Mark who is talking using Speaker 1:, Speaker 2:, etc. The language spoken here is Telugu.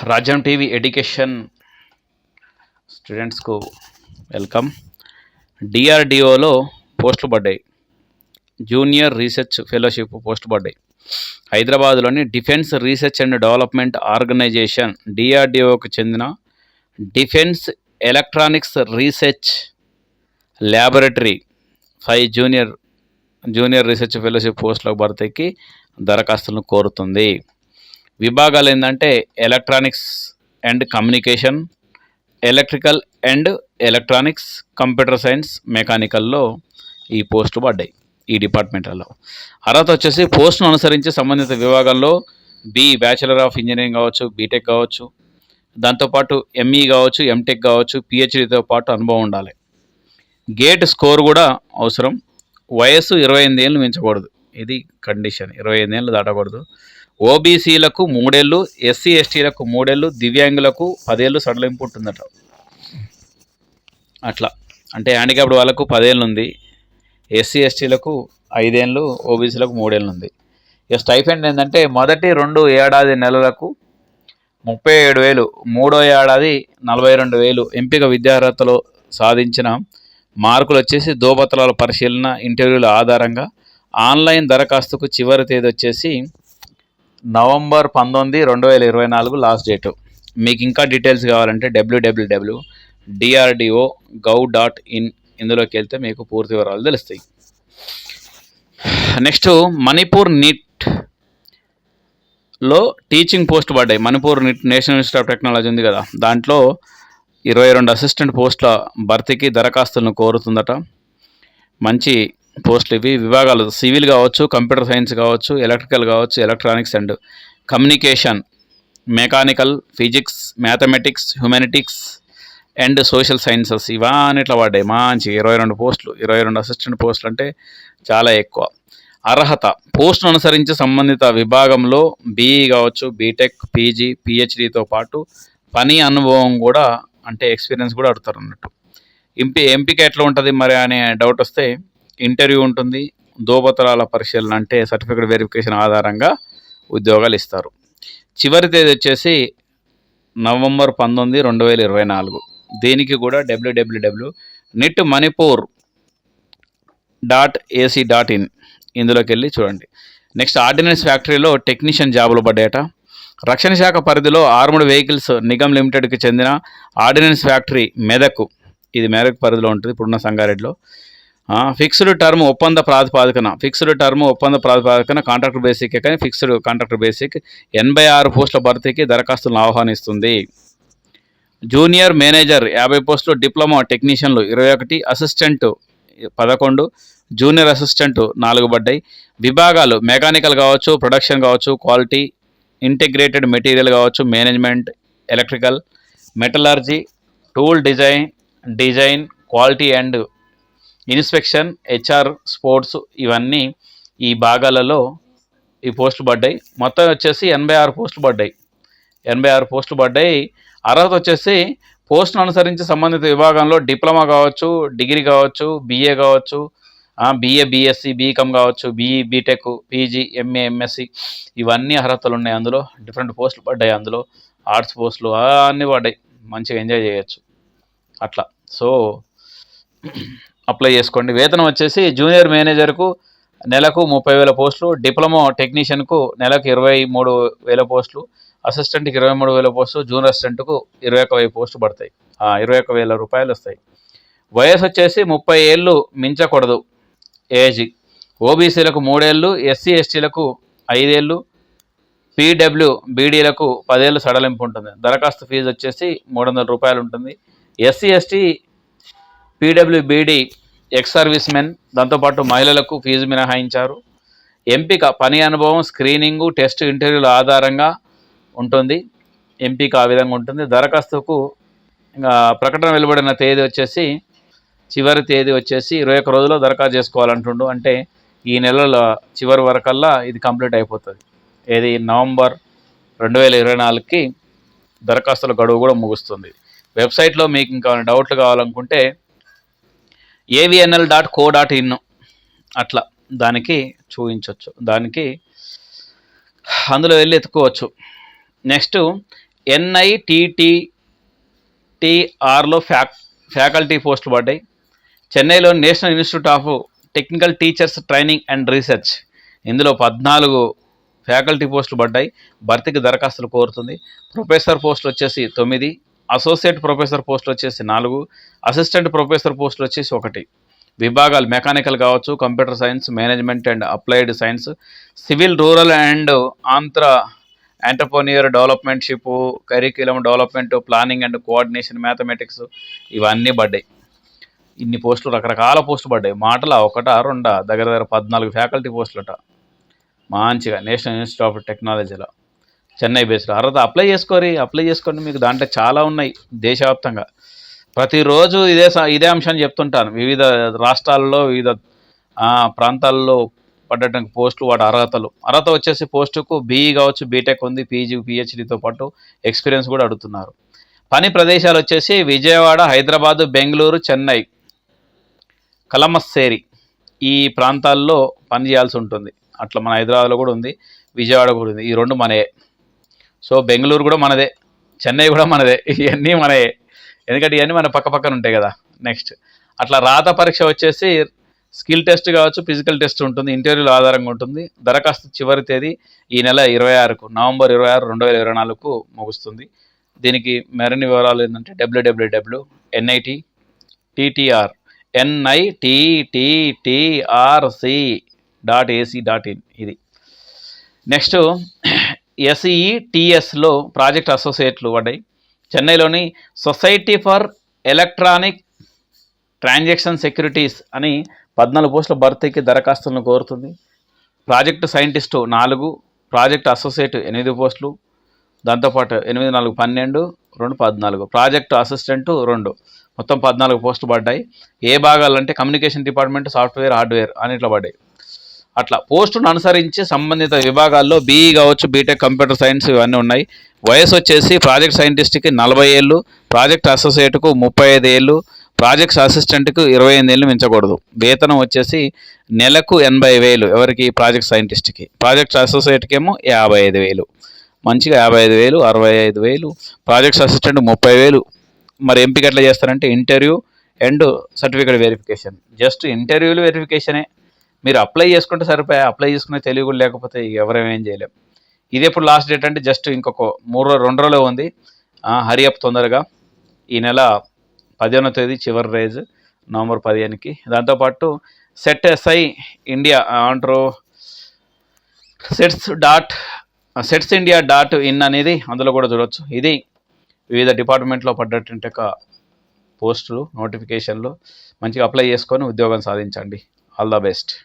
Speaker 1: రాజ్యం టీవీ ఎడ్యుకేషన్ స్టూడెంట్స్కు వెల్కమ్. డిఆర్డిఓలో పోస్టులు పడ్డాయి. జూనియర్ రీసెర్చ్ ఫెలోషిప్ పోస్టులు పడ్డాయి. హైదరాబాద్లోని defence research and development organisation డిఆర్డిఓకు చెందిన defence electronics research laboratory 5 junior research fellowship పోస్టులకు భర్తీకి దరఖాస్తులను కోరుతుంది. విభాగాలు ఏంటంటే electronics and communication, electrical and electronics, computer science, మెకానికల్లో ఈ పోస్టులు పడ్డాయి. ఈ డిపార్ట్మెంట్లలో అర్హత వచ్చేసి పోస్టును అనుసరించి సంబంధిత విభాగాల్లో బ్యాచిలర్ ఆఫ్ ఇంజనీరింగ్ కావచ్చు, బీటెక్ కావచ్చు, దాంతోపాటు ఎంఈ కావచ్చు, ఎంటెక్ కావచ్చు, పిహెచ్డితో పాటు అనుభవం ఉండాలి. గేట్ స్కోర్ కూడా అవసరం. వయస్సు 28 ఏళ్ళు మించకూడదు. ఇది కండిషన్. 28 ఏళ్ళు దాటకూడదు. ఓబీసీలకు 3 ఏళ్ళు, ఎస్సీ ఎస్టీలకు 3 ఏళ్ళు, దివ్యాంగులకు 10 ఏళ్ళు సడలింపు ఉంటుందట. అట్లా అంటే హ్యాండిక్యాప్డ్ వాళ్ళకు 10 ఏళ్ళు ఉంది, ఎస్సీ ఎస్టీలకు 5 ఏళ్ళు, ఓబీసీలకు 3 ఏళ్ళు ఉంది. ఇక స్టైఫండ్ ఏంటంటే మొదటి 2 ఏడాది నెలలకు 37,000, మూడో ఏడాది 42,000. ఎంపిక విద్యార్హతలో సాధించిన మార్కులు వచ్చేసి దోపత్రాల పరిశీలన, ఇంటర్వ్యూల ఆధారంగా. ఆన్లైన్ దరఖాస్తుకు చివరి తేదీ వచ్చేసి నవంబర్ 19, 2024 లాస్ట్ డేటు. మీకు ఇంకా డీటెయిల్స్ కావాలంటే www.drdo.gov.in ఇందులోకి వెళ్తే మీకు పూర్తి వివరాలు తెలుస్తాయి. నెక్స్ట్ మణిపూర్ నీట్లో టీచింగ్ పోస్ట్ పడ్డాయి. Manipur neat national institute of technology ఉంది కదా, దాంట్లో 22 అసిస్టెంట్ పోస్టుల భర్తీకి దరఖాస్తులను కోరుతుందట. మంచి పోస్టులు ఇవి. విభాగాలు సివిల్ కావచ్చు, కంప్యూటర్ సైన్స్ కావచ్చు, ఎలక్ట్రికల్ కావచ్చు, electronics and communication, mechanical, physics, mathematics, humanities and social sciences ఇవన్నీ ఇట్లా పడ్డాయి. మంచి 22 పోస్టులు. 22 అసిస్టెంట్ పోస్టులు అంటే చాలా ఎక్కువ. అర్హత పోస్టును అనుసరించి సంబంధిత విభాగంలో బీఈ కావచ్చు, బీటెక్, పీజీ, పిహెచ్డితో పాటు పని అనుభవం కూడా అంటే ఎక్స్పీరియన్స్ కూడా అడుగుతారు అన్నట్టు. ఎంపిక ఎట్లా ఉంటుంది మరి అనే డౌట్ వస్తే ఇంటర్వ్యూ ఉంటుంది. దోపత్రాల పరిశీలన అంటే సర్టిఫికేట్ వెరిఫికేషన్ ఆధారంగా ఉద్యోగాలు ఇస్తారు. చివరి తేదీ వచ్చేసి నవంబర్ 19, 2024. దీనికి కూడా www.nitmanipur.ac.in ఇందులోకి వెళ్ళి చూడండి. నెక్స్ట్ ఆర్డినెన్స్ ఫ్యాక్టరీలో టెక్నీషియన్ జాబులు పడ్డాయట. రక్షణ శాఖ పరిధిలో ఆర్మ్డ్ వెహికల్స్ నిగమ్ లిమిటెడ్కి చెందిన ఆర్డినెన్స్ ఫ్యాక్టరీ మెదక్, ఇది మెదక్ పరిధిలో ఉంటుంది, ఇప్పుడున్న సంగారెడ్డిలో. ఫిక్స్డ్ టర్మ్ ఒప్పంద ప్రాతిపాదికన కాంట్రాక్టర్ బేసిక్ కానీ ఫిక్స్డ్ కాంట్రాక్టర్ బేసిక్ 86 పోస్టుల భర్తీకి దరఖాస్తులను ఆహ్వానిస్తుంది. జూనియర్ మేనేజర్ 50 పోస్టులు, డిప్లొమా టెక్నీషియన్లు 21, అసిస్టెంట్ 11, జూనియర్ అసిస్టెంట్ 4 పడ్డాయి. విభాగాలు మెకానికల్ కావచ్చు, ప్రొడక్షన్ కావచ్చు, క్వాలిటీ, ఇంటిగ్రేటెడ్ మెటీరియల్ కావచ్చు, management, electrical, metallurgy, tool design, quality and inspection, HR, sports ఇవన్నీ ఈ భాగాలలో ఈ పోస్టులు పడ్డాయి. మొత్తం వచ్చేసి 86 పోస్టులు పడ్డాయి. అర్హత వచ్చేసి పోస్టును అనుసరించి సంబంధిత విభాగంలో డిప్లొమా కావచ్చు, డిగ్రీ కావచ్చు, బీఏ కావచ్చు, బీఏ, బీఎస్సీ, బీకామ్ కావచ్చు, BE, BTech, PG, MA, MSc ఇవన్నీ అర్హతలు ఉన్నాయి. అందులో డిఫరెంట్ పోస్టులు పడ్డాయి. అందులో ఆర్ట్స్ పోస్టులు అన్నీ పడ్డాయి. మంచిగా ఎంజాయ్ చేయొచ్చు అట్లా. సో అప్లై చేసుకోండి. వేతనం వచ్చేసి జూనియర్ మేనేజర్కు నెలకు 30,000 పోస్టులు, డిప్లొమా టెక్నీషియన్కు నెలకు 23,000 పోస్టులు, అసిస్టెంట్కి 23,000 పోస్టులు, జూనియర్ అసిస్టెంట్కు 21,000 పోస్టులు పడతాయి. 21,000 రూపాయలు వస్తాయి. వయసు వచ్చేసి 30 ఏళ్ళు మించకూడదు ఏజ్. ఓబీసీలకు 3 ఏళ్ళు, ఎస్సీ ఎస్టీలకు 5 ఏళ్ళు, బీడీలకు 10 ఏళ్ళు సడలింపు ఉంటుంది. దరఖాస్తు ఫీజు వచ్చేసి 300 రూపాయలు ఉంటుంది. SC ST, BD, ex servicemen, దాంతోపాటు మహిళలకు ఫీజు మినహాయించారు. ఎంపిక పని అనుభవం, స్క్రీనింగు, టెస్ట్, ఇంటర్వ్యూల ఆధారంగా ఉంటుంది. ఎంపిక ఆ విధంగా ఉంటుంది. దరఖాస్తుకు ఇంకా ప్రకటన వెలువడిన తేదీ వచ్చేసి చివరి తేదీ వచ్చేసి 21 రోజుల్లో దరఖాస్తు చేసుకోవాలంటుండు. అంటే ఈ నెలల చివరి వరకల్లా ఇది కంప్లీట్ అయిపోతుంది. ఏది నవంబర్ 2024కి దరఖాస్తుల గడువు కూడా ముగుస్తుంది. వెబ్సైట్లో మీకు ఇంకా డౌట్లు కావాలనుకుంటే avnl.co.in అట్లా దానికి చూపించవచ్చు, దానికి అందులో వెళ్ళి ఎత్తుకోవచ్చు. నెక్స్ట్ NITTTRలో ఫ్యాకల్టీ పోస్టులు పడ్డాయి. చెన్నైలో national institute of technical teachers training and research, ఇందులో 14 ఫ్యాకల్టీ పోస్టులు పడ్డాయి. భర్తీకి దరఖాస్తులు కోరుతుంది. ప్రొఫెసర్ పోస్టులు వచ్చేసి 9, అసోసియేట్ ప్రొఫెసర్ పోస్టులు వచ్చేసి 4, అసిస్టెంట్ ప్రొఫెసర్ పోస్టులు వచ్చేసి 1. విభాగాలు మెకానికల్ కావచ్చు, computer science, management and applied science, civil, rural and entrepreneur డెవలప్మెంట్షిప్, curriculum development, planning and coordination, mathematics, ఇవన్నీ పడ్డాయి. ఇన్ని పోస్టులు, రకరకాల పోస్టులు పడ్డాయి. మాటల ఒకటా రెండా, దగ్గర 14 ఫ్యాకల్టీ పోస్టులట. మంచిగా నేషనల్ ఇన్స్టిట్యూట్ ఆఫ్ టెక్నాలజీలో చెన్నై బేస్లో అర్హత అప్లై చేసుకోండి. మీకు దాంట్లో చాలా ఉన్నాయి దేశవ్యాప్తంగా. ప్రతిరోజు ఇదే అంశాన్ని చెప్తుంటాను. వివిధ రాష్ట్రాల్లో వివిధ ప్రాంతాల్లో పడ్డటువంటి పోస్టులు, వాటి అర్హత వచ్చేసి పోస్టుకు బీఈ కావచ్చు, బీటెక్ ఉంది, పీజీ, పిహెచ్డితో పాటు ఎక్స్పీరియన్స్ కూడా అడుగుతున్నారు. పని ప్రదేశాలు వచ్చేసి విజయవాడ, హైదరాబాదు, బెంగళూరు, చెన్నై, కలమస్సేరి ఈ ప్రాంతాల్లో పని చేయాల్సి ఉంటుంది. అట్లా మన హైదరాబాద్లో కూడా ఉంది, విజయవాడ కూడా ఉంది. ఈ 2 మనయే. సో బెంగళూరు కూడా మనదే, చెన్నై కూడా మనదే, ఇవన్నీ మనయే. ఎందుకంటే ఇవన్నీ మన పక్కన ఉంటాయి కదా. నెక్స్ట్ అట్లా రాత పరీక్ష వచ్చేసి స్కిల్ టెస్ట్ కావచ్చు, ఫిజికల్ టెస్ట్ ఉంటుంది, ఇంటర్వ్యూల ఆధారంగా ఉంటుంది. దరఖాస్తు చివరి తేదీ ఈ నెల 26కు, నవంబర్ 26, 2024కు ముగుస్తుంది. దీనికి మరిన్ని వివరాలు ఏంటంటే www.NITTTRC.ac.in ఇది. నెక్స్ట్ SETSలో ప్రాజెక్ట్ అసోసియేట్లు పడ్డాయి. చెన్నైలోని society for electronic transaction securities అని 14 పోస్టుల భర్తీకి దరఖాస్తులను కోరుతుంది. ప్రాజెక్టు సైంటిస్టు 4, ప్రాజెక్ట్ అసోసియేట్ 8 పోస్టులు, దాంతోపాటు 8, 4, 12, 2, 14, ప్రాజెక్టు అసిస్టెంటు 2, మొత్తం 14 పోస్టులు పడ్డాయి. ఏ భాగాలంటే కమ్యూనికేషన్ డిపార్ట్మెంట్, సాఫ్ట్వేర్, హార్డ్వేర్ అన్నిట్లో పడ్డాయి. అట్లా పోస్టును అనుసరించి సంబంధిత విభాగాల్లో బీఈ కావచ్చు, బీటెక్, కంప్యూటర్ సైన్స్ ఇవన్నీ ఉన్నాయి. వయసు వచ్చేసి ప్రాజెక్ట్ సైంటిస్ట్కి 40 ఏళ్ళు, ప్రాజెక్ట్ అసోసియేట్కు 35 ఏళ్ళు, ప్రాజెక్ట్ అసిస్టెంట్కు 28 ఏళ్ళు మించకూడదు. వేతనం వచ్చేసి నెలకు 80,000 ఎవరికి, ప్రాజెక్ట్ సైంటిస్ట్కి. ప్రాజెక్ట్ అసోసియేట్కి ఏమో 55,000, మంచిగా 55,000, 65,000. Project assistant 30,000. మరి ఎంపిక ఎట్లా చేస్తారంటే interview and certificate verification. Just ఇంటర్వ్యూలు వెరిఫికేషనే. మీరు అప్లై చేసుకుంటే సరిపోయా. అప్లై చేసుకునే తెలివి కూడా లేకపోతే ఎవరేమేం చేయలేం. ఇది ఎప్పుడు లాస్ట్ డేట్ అంటే జస్ట్ ఇంకొక 2 రోజులు ఉంది. హరియప్ తొందరగా. ఈ నెల 15వ తేదీ చివరి రేజ్, నవంబర్ 15కి. దాంతోపాటు సెట్ ఇండియా అంటారు, setsindia.in అనేది అందులో కూడా చూడవచ్చు. ఇది వివిధ డిపార్ట్మెంట్లో పడ్డటువంటి పోస్టులు, నోటిఫికేషన్లు. మంచిగా అప్లై చేసుకొని ఉద్యోగం సాధించండి. All the best.